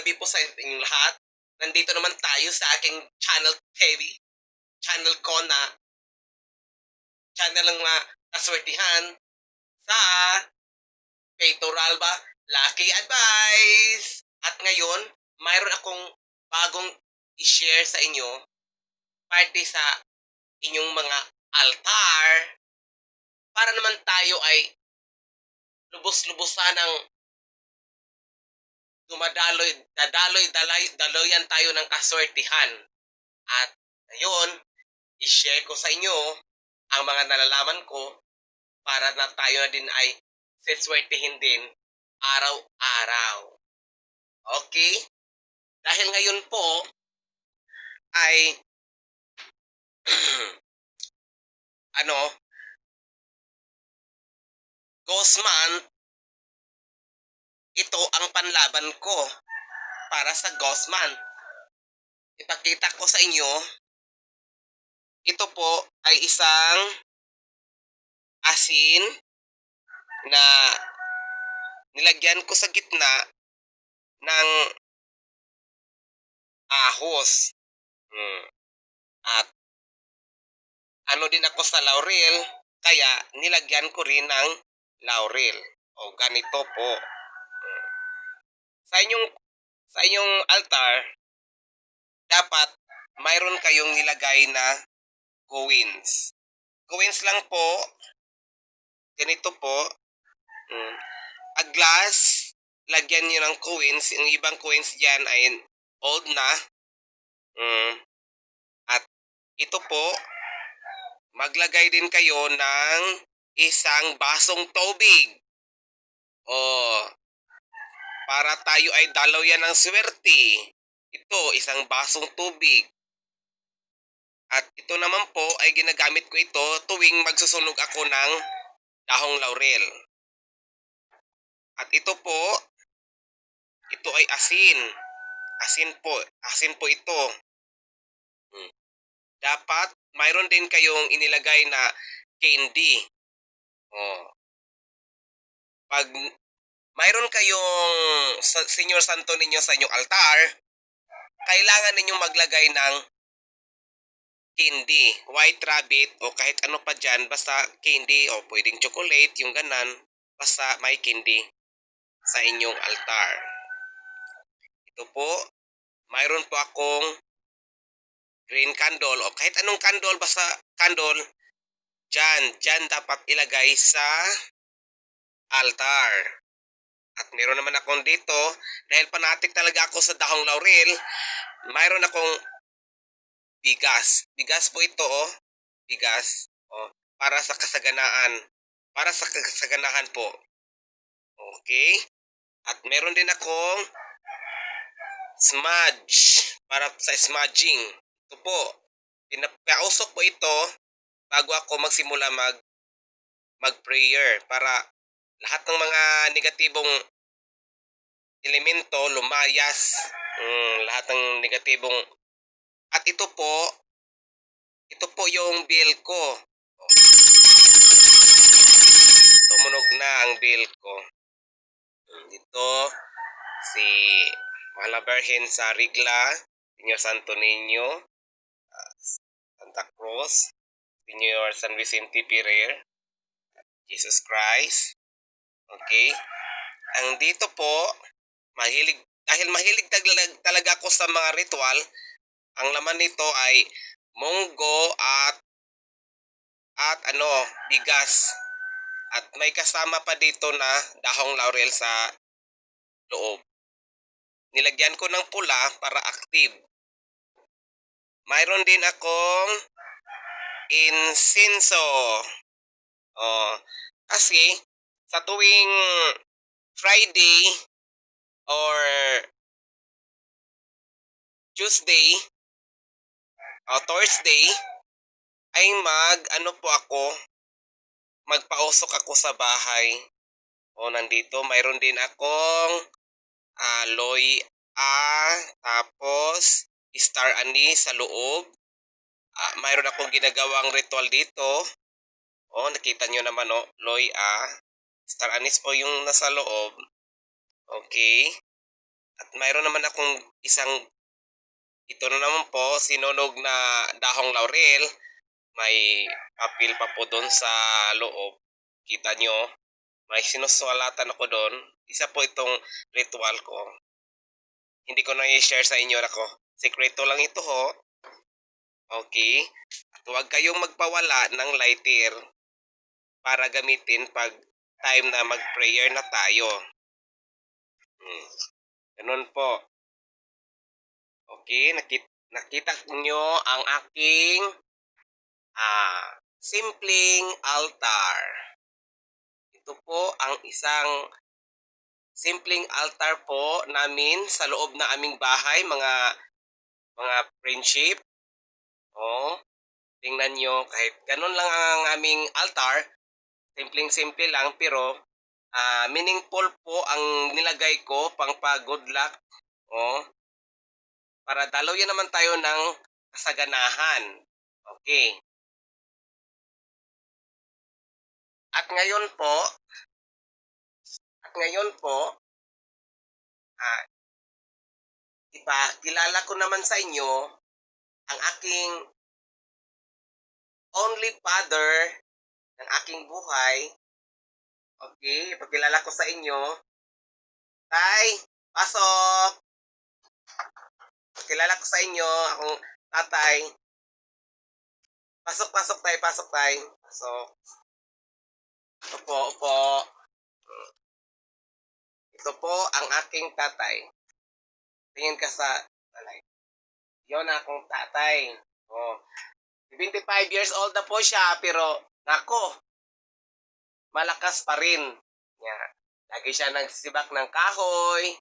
gabi po sa inyong lahat. Nandito naman tayo sa aking channel TV. Channel ko na channel ng mga kaswertihan sa Paytoralba Lucky Advice. At ngayon, mayroon akong bagong i-share sa inyo parte sa inyong mga altar para naman tayo ay lubos-lubosan ng daloyan tayo ng kaswertihan. At ngayon, i-share ko sa inyo ang mga nalalaman ko para na tayo na din ay seswertihin din araw-araw. Okay? Dahil ngayon po ay Ghost Month, ito ang panlaban ko para sa Ghost Month. Ipakita ko sa inyo, ito po ay isang asin na nilagyan ko sa gitna ng ahos. At din ako sa laurel, kaya nilagyan ko rin ng laurel. O ganito po. Sa inyong altar, dapat mayroon kayong nilagay na coins. Coins lang po. Ganito po. A glass, lagyan niyo ng coins. Yung ibang coins dyan ay old na. At ito po, maglagay din kayo ng isang basong tubig. Para tayo ay dalayan ng swerte. Ito, isang basong tubig. At ito naman po ay ginagamit ko ito tuwing magsusunog ako ng dahong laurel. At ito po, ito ay asin. Asin po ito. Dapat mayroon din kayong inilagay na candy. Pag mayroon kayong Senior Santo ninyo sa inyong altar, kailangan ninyong maglagay ng candy, white rabbit o kahit ano pa dyan, basta candy o pwedeng chocolate, yung ganan, basta may candy sa inyong altar. Ito po, mayroon po akong green candle o kahit anong candle, basta candle, dyan dapat ilagay sa altar. At meron naman akong dito, dahil fanatic talaga ako sa dahong laurel, mayroon akong bigas. Bigas po ito, bigas, para sa kasaganaan. Para sa kasaganahan po. Okay? At meron din akong smudge, para sa smudging. Ito po, pinapausok po ito bago ako magsimula mag-prayer para lahat ng mga negatibong elemento lumayas. Lahat ng negatibong. At ito po yung bill ko. Tumunog na ang bill ko. Dito si Mahal na Birhen sa Rigla, Senior Santo Niño, Santa Cruz, Senior San Vicente Ferrer, Jesus Christ. Okay? Ang dito po, dahil mahilig talaga ako sa mga ritual, ang laman nito ay munggo at bigas. At may kasama pa dito na dahong laurel sa loob. Nilagyan ko ng pula para active. Mayroon din akong insinso. Kasi sa tuwing Friday or Tuesday o Thursday ay magpausok ako sa bahay. Nandito mayroon din akong aloy tapos star anise sa loob. Mayroon akong ginagawang ritual dito. Nakita nyo naman, loy star anise po yung nasa loob. Okay? At mayroon naman akong ito na naman po, sinunog na dahong laurel. May papel pa po doon sa loob. Kita nyo, may sinusulatan ako doon. Isa po itong ritual ko. Hindi ko na i-share sa inyo ako. Sekreto lang ito ho. Okay? At huwag kayong magpawala ng lighter para gamitin pag time na mag-prayer na tayo. Ganun po. Okay? Nakita nyo ang aking simpleng altar. Ito po ang isang simpleng altar po namin sa loob na aming bahay, mga friendship. Tingnan nyo, kahit ganun lang ang aming altar, simpleng-simple lang, pero meaningful po ang nilagay ko pang pa-good luck. Para dalaw yan naman tayo ng kasaganahan. Okay. At ngayon po, ipakilala ko naman sa inyo ang aking only father ng aking buhay. Okay, ipakilala ko sa inyo. Tay, pasok! Ipakilala ko sa inyo, akong tatay. Pasok, tay, pasok, tay. Pasok. Upo. Ito po ang aking tatay. Tingin ka sa alay. Yon akong tatay. 25 years old na po siya, pero nako, malakas pa rin. Lagi siya nagsibak ng kahoy.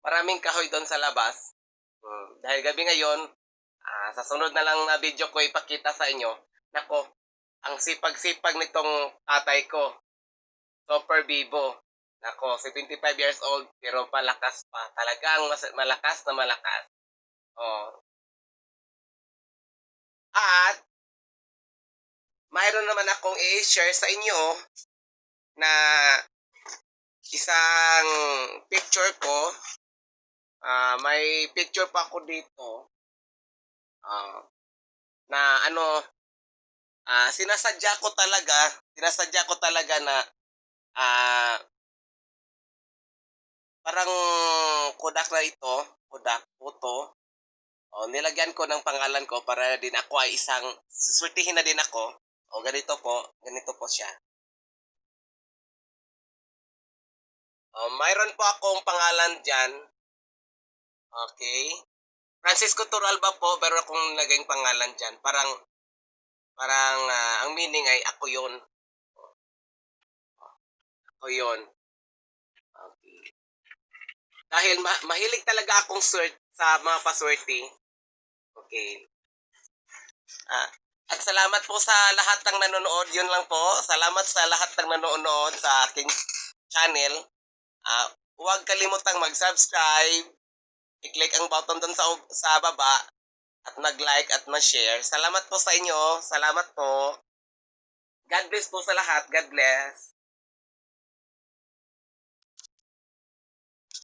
Maraming kahoy doon sa labas. Dahil gabi ngayon, sa sunod na lang na video ko ipakita sa inyo. Nako, ang sipag-sipag nitong tatay ko. Super bibo. Nako, 75 years old pero palakas pa. Talagang malakas na malakas. At mayroon naman akong i-share sa inyo na isang picture ko. May picture pa ako dito. Na sinasadya ko talaga na parang Kodak na ito, Kodak photo. Nilagyan ko ng pangalan ko para din ako ay suswertihin na din ako. Ganito po siya. Mayroon po akong pangalan dyan. Okay. Francisco Turalba po, pero akong naging pangalan dyan. Parang ang meaning ay ako yun. Ako yun. Okay. Dahil mahilig talaga akong sa mga paswerte. Okay. At salamat po sa lahat ng nanonood. Yun lang po. Salamat sa lahat ng nanonood sa aking channel. Huwag kalimutang mag-subscribe. I-click ang button doon sa baba at mag-like at mag-share. Salamat po sa inyo. Salamat po. God bless po sa lahat. God bless.